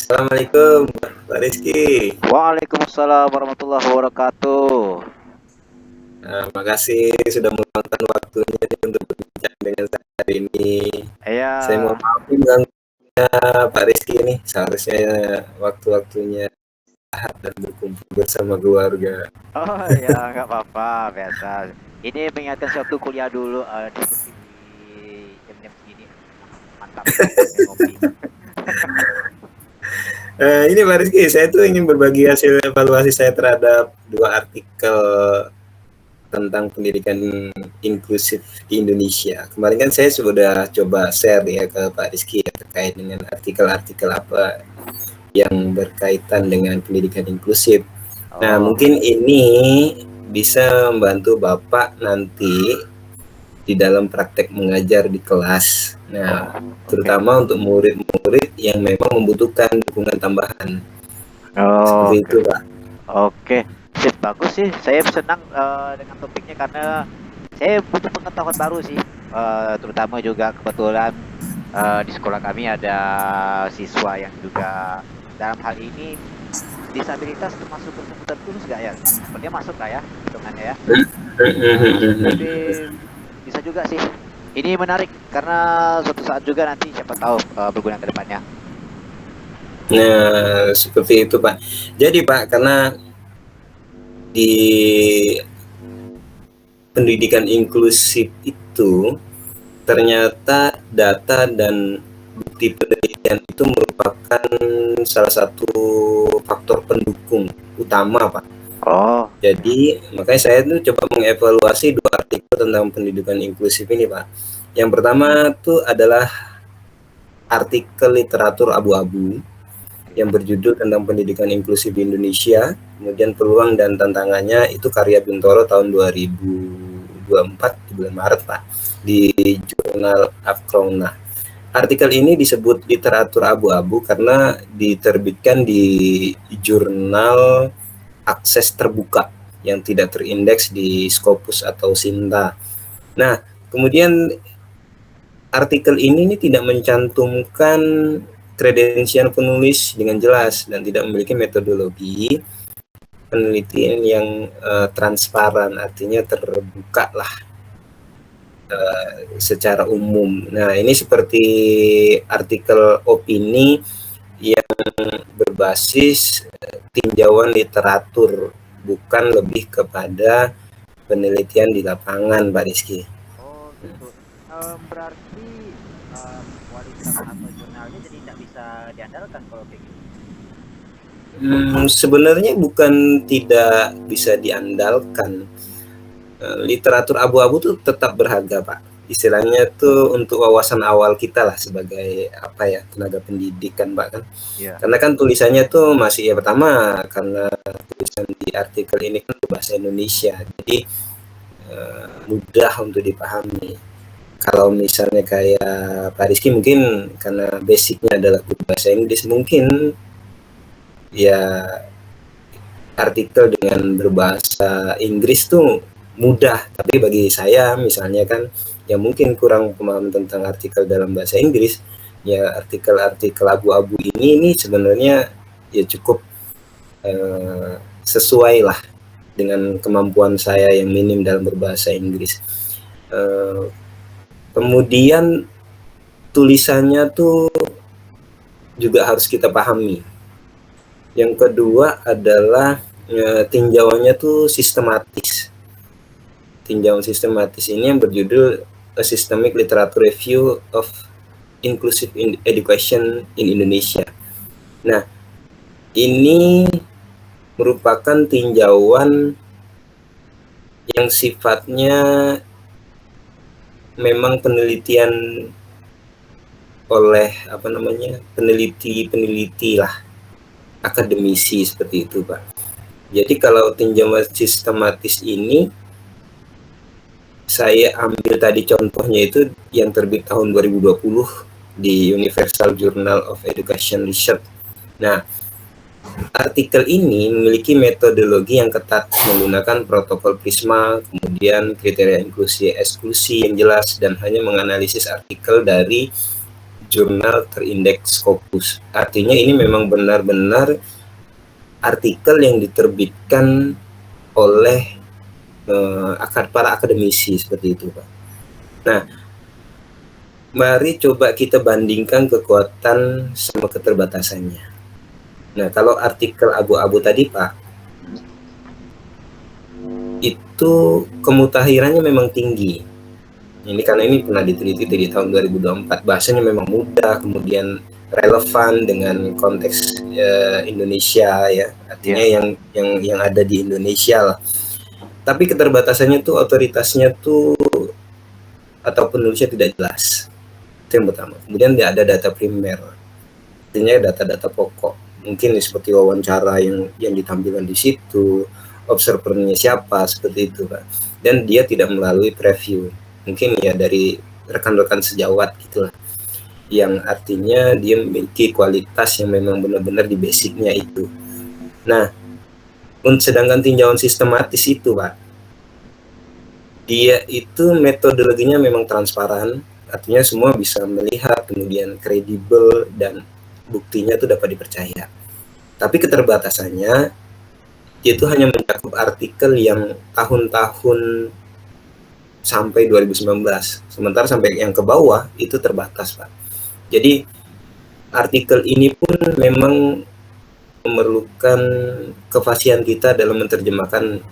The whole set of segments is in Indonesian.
Assalamualaikum, Pak Rizky. Waalaikumsalam warahmatullahi wabarakatuh. Makasih sudah meluangkan waktunya nih untuk berbincang dengan saya hari ini. Iya. Saya mau maafin ganggunya Pak Rizky ini. Seharusnya waktu-waktunya dan berkumpul bersama keluarga. Oh ya, nggak apa-apa, biasa. Ini mengingatkan suatu kuliah dulu, diskusi di jam-jam segini. Mantap, sambil ngopi. Ini Pak Rizky, saya tuh ingin berbagi hasil evaluasi saya terhadap dua artikel tentang pendidikan inklusif di Indonesia. Kemarin kan saya sudah coba share ya ke Pak Rizky ya, terkait dengan artikel-artikel apa yang berkaitan dengan pendidikan inklusif. Nah, Oh, mungkin ini bisa membantu Bapak nanti di dalam praktek mengajar di kelas. Nah, oke. terutama untuk murid-murid yang memang membutuhkan dukungan tambahan. Seperti Oke, itu, Pak. oke. Sip, bagus sih. Saya senang dengan topiknya karena saya butuh pengetahuan baru sih. Terutama juga kebetulan di sekolah kami ada siswa yang juga dalam hal ini disabilitas termasuk berkebutuhan khusus nggak ya? Sepertinya masuk lah ya hitungannya ya. Tapi bisa juga sih. Ini menarik karena suatu saat juga nanti siapa tahu berguna ke depannya. Nah, seperti itu, Pak. Jadi, Pak, karena di pendidikan inklusif itu ternyata data dan bukti penelitian itu merupakan salah satu faktor pendukung utama, Pak. Oh, Jadi makanya saya tuh coba mengevaluasi dua artikel tentang pendidikan inklusif ini, Pak. Yang pertama tuh adalah artikel literatur abu-abu yang iya. berjudul tentang pendidikan inklusif di Indonesia, kemudian peluang dan tantangannya, itu karya Bintoro tahun 2024 di bulan Maret, Pak, di jurnal Afkrona. Artikel ini disebut literatur abu-abu karena diterbitkan di jurnal akses terbuka yang tidak terindeks di Scopus atau Sinta. Nah, kemudian artikel ini tidak mencantumkan kredensial penulis dengan jelas dan tidak memiliki metodologi penelitian yang transparan, artinya terbuka lah secara umum. Nah, ini seperti artikel opini yang berbasis tinjauan literatur, bukan lebih kepada penelitian di lapangan, Pak Rizky. Oh gitu. Berarti kualitas atau jurnalnya jadi tidak bisa diandalkan kalau kayak gitu. Sebenarnya bukan tidak bisa diandalkan. Literatur abu-abu tuh tetap berharga, Pak. Istilahnya tuh untuk wawasan awal kita lah sebagai apa ya, tenaga pendidikan, Pak, kan. Iya. Karena kan tulisannya tuh masih ya, pertama karena tulisan di artikel ini kan berbahasa Indonesia, jadi mudah untuk dipahami. Kalau misalnya kayak Pak Rizky mungkin karena basicnya adalah guru bahasa Inggris, mungkin ya artikel dengan berbahasa Inggris tuh mudah, tapi bagi saya misalnya kan yang mungkin kurang pemahaman tentang artikel dalam bahasa Inggris, ya artikel-artikel abu-abu ini sebenarnya ya cukup sesuai lah dengan kemampuan saya yang minim dalam berbahasa Inggris. Eh, Kemudian tulisannya tuh juga harus kita pahami. Yang kedua adalah tinjauannya tuh sistematis. Tinjauan sistematis ini yang berjudul A Systemic Literature Review of Inclusive Education in Indonesia. Nah, ini merupakan tinjauan yang sifatnya memang penelitian oleh apa namanya, peneliti lah, akademisi seperti itu, Pak. Jadi kalau tinjauan sistematis ini saya ambil tadi contohnya itu yang terbit tahun 2020 di Universal Journal of Education Research. Nah, artikel ini memiliki metodologi yang ketat menggunakan protokol Prisma, kemudian kriteria inklusi eksklusi yang jelas, dan hanya menganalisis artikel dari jurnal terindeks Scopus. Artinya ini memang benar-benar artikel yang diterbitkan oleh para akademisi seperti itu, Pak. Nah, mari coba kita bandingkan kekuatan sama keterbatasannya. Nah, kalau artikel abu-abu tadi, Pak, itu kemutahirannya memang tinggi. Ini karena ini pernah diteliti di tahun 2024. Bahasanya memang mudah, kemudian relevan dengan konteks Indonesia ya. Artinya yang ada di Indonesia lah. Tapi keterbatasannya tuh otoritasnya tuh atau penulisnya tidak jelas. Itu yang pertama. Kemudian tidak ada data primer. Artinya data-data pokok. Mungkin seperti wawancara yang ditampilkan di situ, observernya siapa, seperti itu, Pak. Dan dia tidak melalui preview. Mungkin ya dari rekan-rekan sejawat gitulah. Yang artinya dia memiliki kualitas yang memang benar-benar di basicnya itu. Nah, sedangkan tinjauan sistematis itu, Pak, dia itu metodologinya memang transparan, artinya semua bisa melihat, kemudian kredibel, dan buktinya itu dapat dipercaya. Tapi keterbatasannya, itu hanya mencakup artikel yang tahun-tahun sampai 2019. Sementara sampai yang ke bawah, itu terbatas, Pak. Jadi, artikel ini pun memang memerlukan kefasihan kita dalam menerjemahkan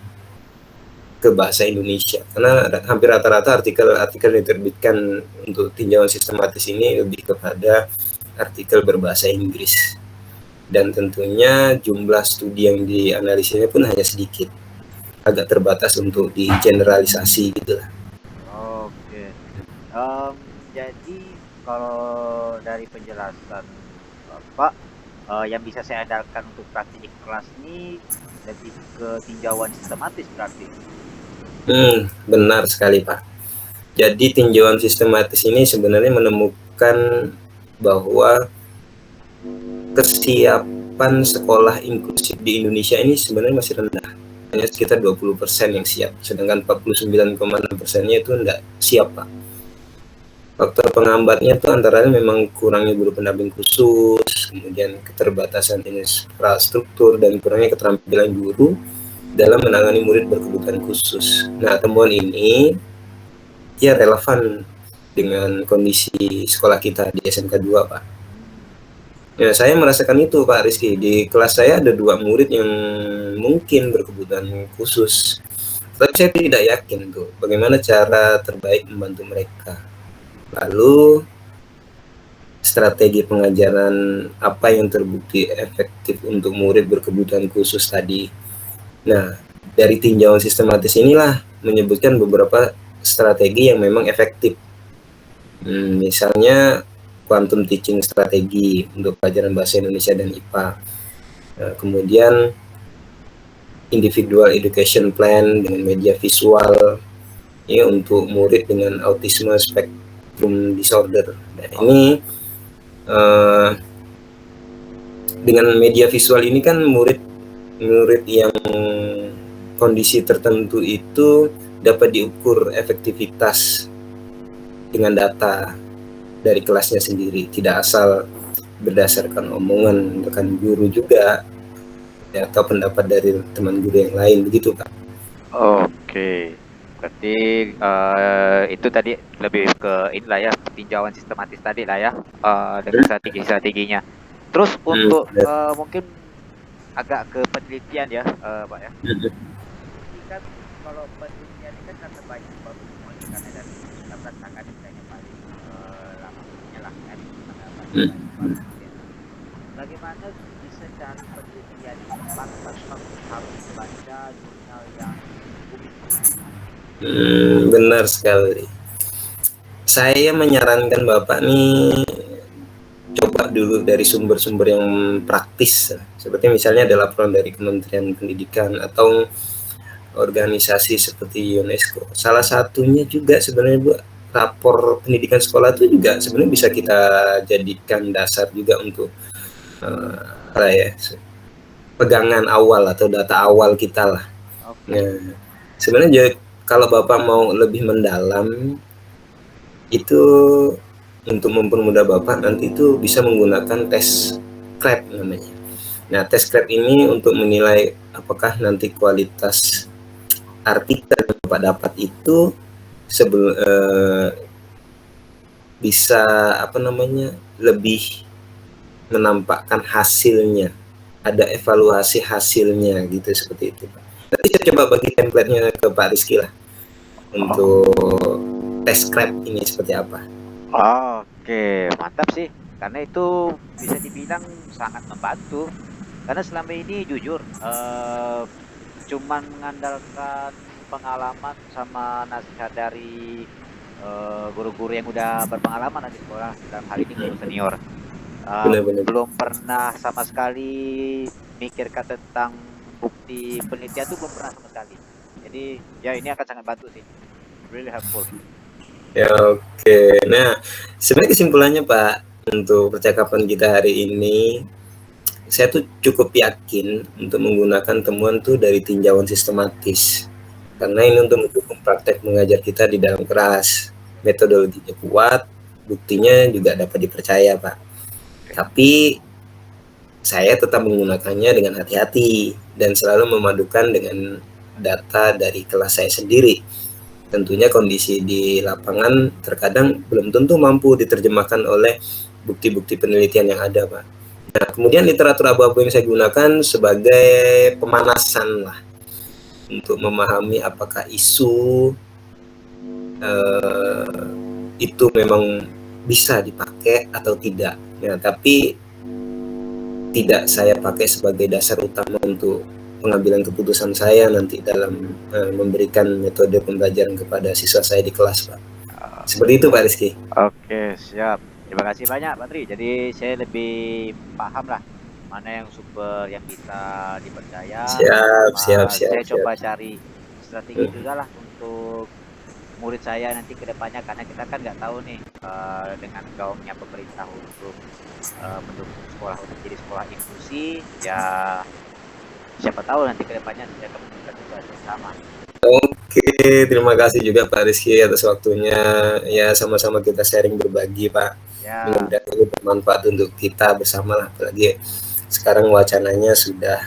ke bahasa Indonesia, karena hampir rata-rata artikel yang diterbitkan untuk tinjauan sistematis ini lebih kepada artikel berbahasa Inggris, dan tentunya jumlah studi yang dianalisisnya pun hanya sedikit, agak terbatas untuk digeneralisasi gitu lah. Oke. Jadi kalau dari penjelasan Bapak, yang bisa saya andalkan untuk praktik kelas ini lebih ke tinjauan sistematis berarti. Benar sekali, Pak. Jadi tinjauan sistematis ini sebenarnya menemukan bahwa kesiapan sekolah inklusif di Indonesia ini sebenarnya masih rendah. Hanya sekitar 20% yang siap, sedangkan 49,6%-nya itu tidak siap, Pak. Faktor penghambatnya itu antara memang kurangnya guru pendamping khusus, kemudian keterbatasan infrastruktur, dan kurangnya keterampilan guru dalam menangani murid berkebutuhan khusus. Nah, temuan ini ya relevan dengan kondisi sekolah kita di SMK 2, Pak. Ya, saya merasakan itu, Pak Rizky. Di kelas saya ada 2 murid yang mungkin berkebutuhan khusus. Tapi saya tidak yakin tuh bagaimana cara terbaik membantu mereka. Lalu strategi pengajaran apa yang terbukti efektif untuk murid berkebutuhan khusus tadi. Nah, dari tinjauan sistematis inilah menyebutkan beberapa strategi yang memang efektif. Misalnya quantum teaching strategi untuk pelajaran bahasa Indonesia dan IPA. Kemudian individual education plan dengan media visual ya, untuk murid dengan autisme spectrum disorder. Nah, ini dengan media visual ini kan murid yang kondisi tertentu itu dapat diukur efektivitas dengan data dari kelasnya sendiri, tidak asal berdasarkan omongan rekan guru juga ya, atau pendapat dari teman guru yang lain, begitu, Pak. Oke, berarti itu tadi lebih ke inilah ya, tinjauan sistematis tadi lah ya, dengan strategi-strateginya. Terus untuk mungkin agak ke penelitian ya, Pak ya. Ini kan kalau penelitian ini kan terbaik baru semuanya karena dari 19 akademik yang paling lamanya lah kan. Bagaimana bisa cari penelitian yang tepat tanpa harus membaca jurnal yang benar sekali. Saya menyarankan Bapak nih coba dulu dari sumber-sumber yang praktis, seperti misalnya ada laporan dari Kementerian Pendidikan atau organisasi seperti UNESCO. Salah satunya juga sebenarnya, Bu, rapor pendidikan sekolah itu juga sebenarnya bisa kita jadikan dasar juga untuk pegangan awal atau data awal kita lah. Nah, sebenarnya kalau Bapak mau lebih mendalam itu untuk mempermudah Bapak nanti itu bisa menggunakan tes CREP namanya. Nah, tes CREP ini untuk menilai apakah nanti kualitas artikel yang Bapak dapat itu bisa lebih menampakkan hasilnya, ada evaluasi hasilnya gitu, seperti itu Pak. Nanti saya coba bagi template-nya ke Pak Rizky lah untuk tes CREP ini seperti apa. Oke, mantap sih. Karena itu bisa dibilang sangat membantu. Karena selama ini jujur, cuman mengandalkan pengalaman sama nasihat dari guru-guru yang udah berpengalaman di sekolah, dalam hal ini guru senior. Benar-benar. Belum pernah sama sekali mikirkan tentang bukti penelitian itu, belum pernah sama sekali. Jadi ya ini akan sangat bantu sih, really helpful. Ya, oke. Nah, sebenarnya kesimpulannya Pak, untuk percakapan kita hari ini, saya tuh cukup yakin untuk menggunakan temuan tuh dari tinjauan sistematis. Karena ini untuk mendukung praktek mengajar kita di dalam kelas. Metodologinya kuat, buktinya juga dapat dipercaya Pak. Tapi saya tetap menggunakannya dengan hati-hati dan selalu memadukan dengan data dari kelas saya sendiri. Tentunya kondisi di lapangan terkadang belum tentu mampu diterjemahkan oleh bukti-bukti penelitian yang ada, Pak. Nah, kemudian literatur abu-abu yang saya gunakan sebagai pemanasan lah untuk memahami apakah isu itu memang bisa dipakai atau tidak. Ya, tapi tidak saya pakai sebagai dasar utama untuk pengambilan keputusan saya nanti dalam memberikan metode pembelajaran kepada siswa saya di kelas, Pak. Seperti itu, Pak Rizky. Oke, siap. Terima kasih banyak, Pak Tri. Jadi saya lebih paham lah mana yang sumber yang bisa dipercaya. Siap. Saya coba cari strategi juga lah untuk murid saya nanti ke depannya, karena kita kan nggak tahu nih dengan gaungnya pemerintah untuk mendukung sekolah untuk jadi sekolah inklusi, ya siapa tahu nanti ke depannya saya akan menemukan situasi yang sama. Oke, terima kasih juga Pak Rizky atas waktunya. Ya, sama-sama kita sharing berbagi, Pak. Ya. Mudah-mudahan ini bermanfaat untuk kita bersama lah. Apalagi sekarang wacananya sudah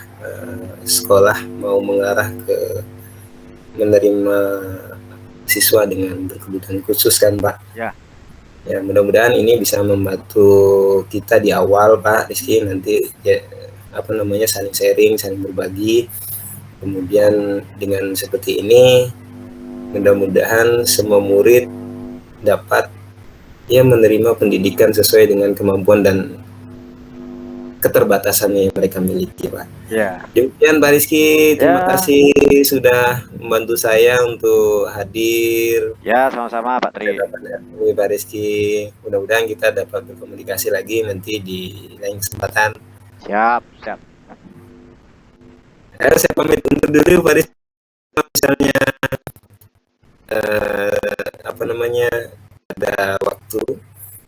sekolah mau mengarah ke menerima siswa dengan berkebutuhan khusus kan, Pak. Ya. Ya, mudah-mudahan ini bisa membantu kita di awal, Pak Rizky, nanti ya, saling sharing, saling berbagi. Kemudian dengan seperti ini, mudah-mudahan semua murid dapat menerima pendidikan sesuai dengan kemampuan dan keterbatasannya yang mereka miliki, Pak. Ya. Demikian Pak Rizky, terima kasih sudah membantu saya untuk hadir. Ya, sama-sama Pak Tri. Pak Rizky, mudah-mudahan kita dapat berkomunikasi lagi nanti di lain kesempatan. Siap. Saya pamit undur dulu Pak Rizky. Misalnya ada waktu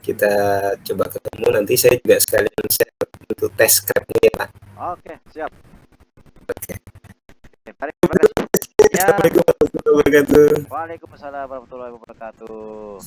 kita coba ketemu, nanti saya juga sekalian share untuk tes CREP ini, Pak. Oke, siap. Oke. Terima kasih. Assalamualaikum warahmatullahi wabarakatuh. Waalaikumsalam warahmatullahi wabarakatuh.